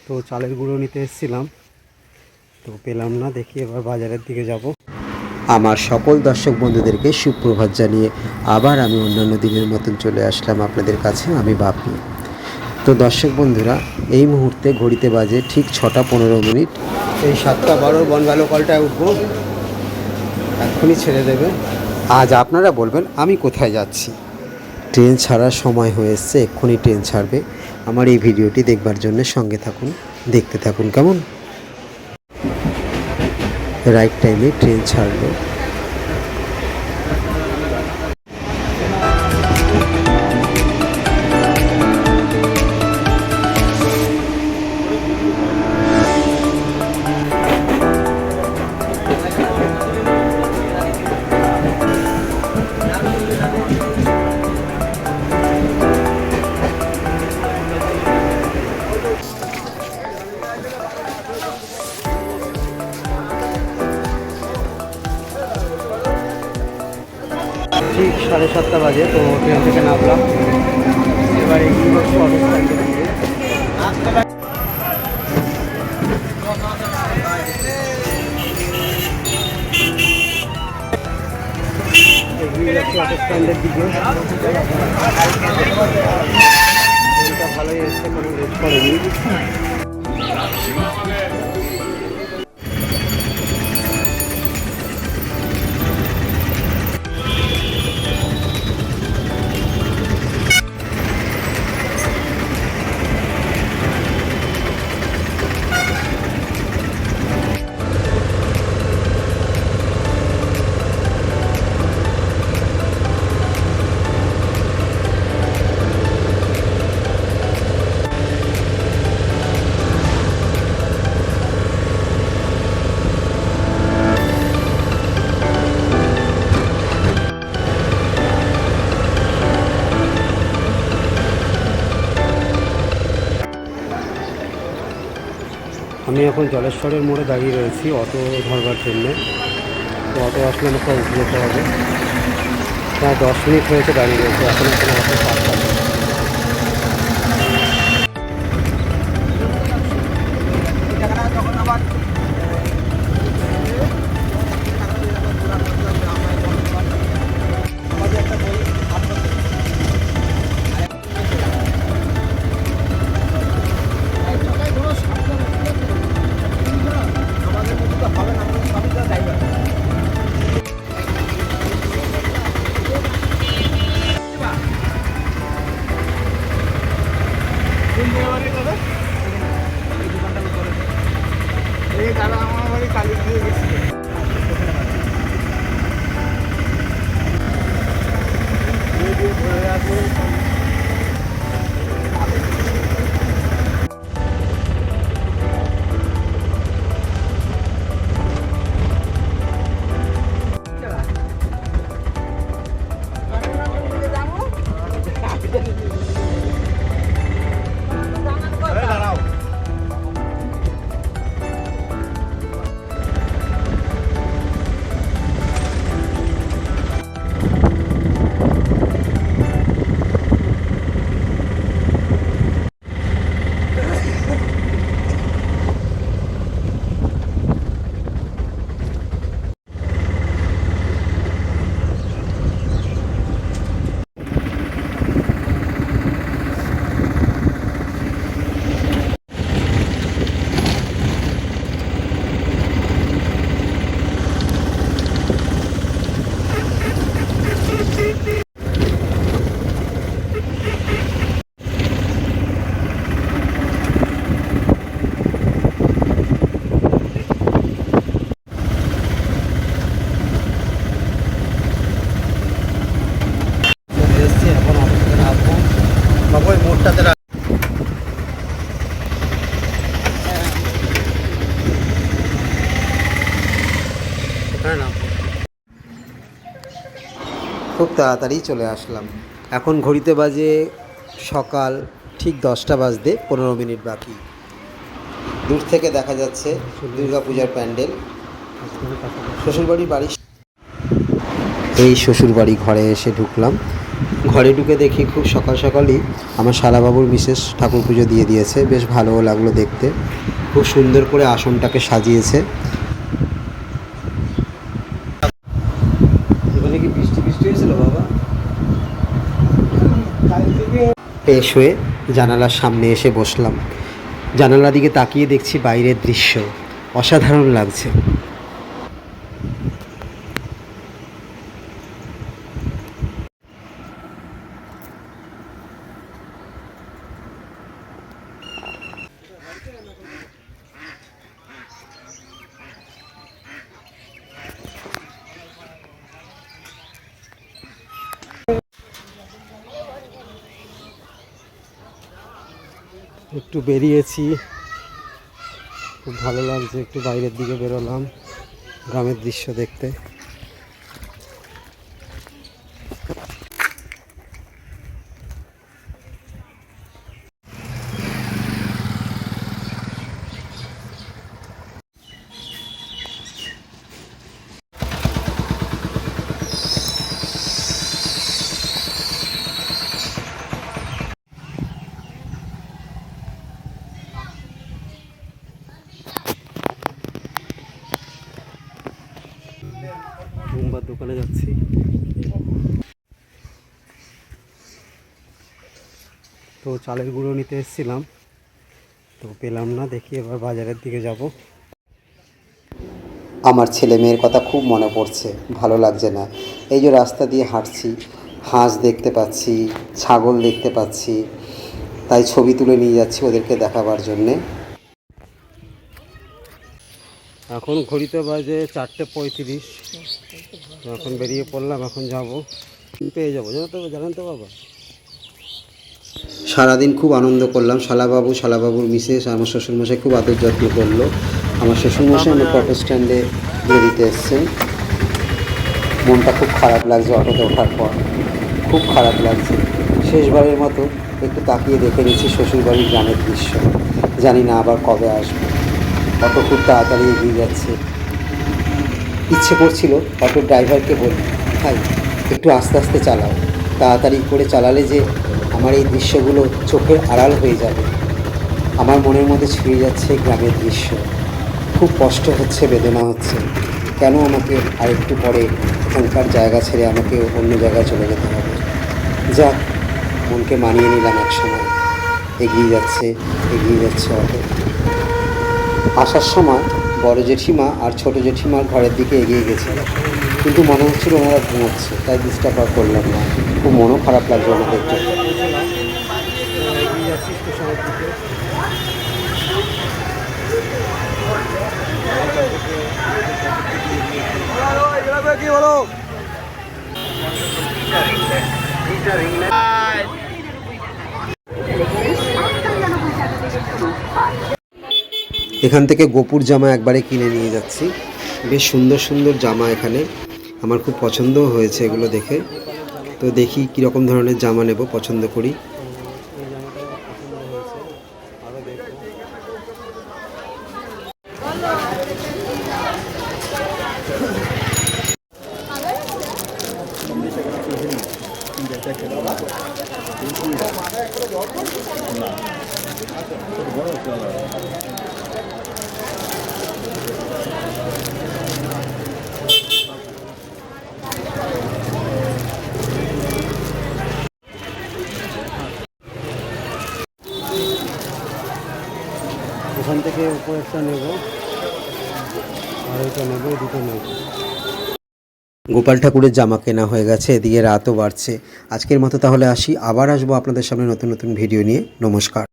তো চালের গুঁড়ো নিতে এসেছিলাম, তো পেলাম না। দেখি এবার বাজারের দিকে যাব। আমার সকল দর্শক বন্ধুদেরকে সুপ্রভাত জানিয়ে আবার আমি অন্যান্য দিনের মতন চলে আসলাম আপনাদের কাছে। আমি বাপি। তো দর্শক বন্ধুরা, এই মুহূর্তে ঘড়িতে বাজে ঠিক 6:15। এই 7:12 বনগাঁ লোকালটায় উঠবো, এক্ষুনি ছেড়ে দেবে। আজ আপনারা বলবেন আমি কোথায় যাচ্ছি। ট্রেন ছাড়ার সময় হয়ে এসছে, এক্ষুনি ট্রেন ছাড়বে। আমার এই ভিডিওটি দেখবার জন্য সঙ্গে থাকুন, দেখতে থাকুন কেমন। রাইট টাইমে ট্রেন ছাড়লো। ঠিক 7:30 বাজে। তো ট্রেন থেকে নামলাম, এবার এগিয়ে যাচ্ছি অটো স্ট্যান্ডের দিকে। এগিয়ে যাচ্ছি অটো স্ট্যান্ডের দিকে। ট্রেনটা ভালোই এসছে, কোনো লেট করেনি। আমি এখন জলেশ্বরের মোড়ে দাঁড়িয়ে রয়েছি অটো ধরবার জন্যে। তো অটো আসলে আমাকে উঠে যেতে হবে। প্রায় 10 মিনিট হয়েছে দাঁড়িয়ে রয়েছে, এখন এখানে অটো পাঁচটা। খুব তাড়াতাড়ি চলে আসলাম। এখন ঘড়িতে বাজে সকাল ঠিক 10টা বাজতে 15 মিনিট বাকি। দূর থেকে দেখা যাচ্ছে দুর্গাপূজার প্যান্ডেল। শ্বশুরবাড়ির বাড়ি, এই শ্বশুরবাড়ি ঘরে এসে ঢুকলাম। ঘরে ঢুকে দেখি খুব সকাল সকালই আমার শালাবাবুর মিসেস ঠাকুর পুজো দিয়ে দিয়েছে। বেশ ভালোও লাগলো দেখতে, খুব সুন্দর করে আসনটাকে সাজিয়েছে। এখানে কি বৃষ্টি বৃষ্টি হয়েছিল বাবা? ফ্রেশ হয়ে জানালার সামনে এসে বসলাম। জানালার দিকে তাকিয়ে দেখছি বাইরের দৃশ্য, অসাধারণ লাগছে। একটু বেরিয়েছি, খুব ভালো লাগছে। একটু বাইরের দিকে বেরোলাম গ্রামের দৃশ্য দেখতে। মোমবার দোকানে যাচ্ছি। তো চালের গুঁড়ো নিতে এসেছিলাম, তো পেলাম না। দেখি এবার বাজারের দিকে যাব। আমার ছেলে মেয়ের কথা খুব মনে পড়ছে, ভালো লাগছে না। এই যে রাস্তা দিয়ে হাঁটছি, হাঁস দেখতে পাচ্ছি, ছাগল দেখতে পাচ্ছি, তাই ছবি তুলে নিয়ে যাচ্ছি ওদেরকে দেখাবার জন্যে। এখন ঘড়িতে বাজে 4:35। এখন বেরিয়ে পড়লাম, এখন যাব, পেয়ে যাবো। জানেন তো বাবা, সারাদিন খুব আনন্দ করলাম। শালাবাবুর মিসেস আমার শ্বশুরমশাই খুব আদর যত্ন করলো। আমার শ্বশুরমশাই আমার অটো স্ট্যান্ডে দিয়ে দিতে এসছেন। মনটা খুব খারাপ লাগছে অটোতে ওঠার পর, খুব খারাপ লাগছে। শেষবারের মতো একটু তাকিয়ে দেখে নিচ্ছি শ্বশুরবাড়ির গ্রামের দৃশ্য। জানি না আবার কবে আসবো। অটো খুব তাড়াতাড়ি এগিয়ে যাচ্ছে। ইচ্ছে করছিল অটোর ড্রাইভারকে বলি, ভাই একটু আস্তে আস্তে চালাও, তাড়াতাড়ি করে চালালে যে আমার এই দৃশ্যগুলো চোখের আড়াল হয়ে যাবে। আমার মনের মধ্যে ছুঁয়ে যাচ্ছে গ্রামের দৃশ্য, খুব কষ্ট হচ্ছে, বেদনা হচ্ছে। কেন আমাকে আর একটু পরে এখানকার জায়গা ছেড়ে আমাকে অন্য জায়গায় চলে যেতে হবে? যাক, মনকে মানিয়ে নিলাম। এক সময় এগিয়ে যাচ্ছে অটো। আসার সময় বড় জেঠিমা আর ছোট জেঠিমার ঘরের দিকে এগিয়ে গেছে, কিন্তু মনে হচ্ছিল ওনারা ঘুমোচ্ছে, তাই ডিস্টার্ব আর করলাম না। খুব মনও খারাপ লাগছে ওনাদের দেখতে। কি বলো? এখান থেকে গোপুর জামা একবারে কিনে নিয়ে যাচ্ছি। বেশ সুন্দর সুন্দর জামা এখানে, আমার খুব পছন্দও হয়েছে এগুলো দেখে। তো দেখি কীরকম ধরনের জামা নেব, পছন্দ করি। এখান থেকে উপরেরটা নেব, আর এটা নেব, দুটো নেব। গোপাল ঠাকুরের জামা কেনা হয়ে গেছে, এদিকে রাতও বাড়ছে। আজকের মতো তাহলে আসি, আবার আসবো আপনাদের সামনে নতুন নতুন ভিডিও নিয়ে। নমস্কার।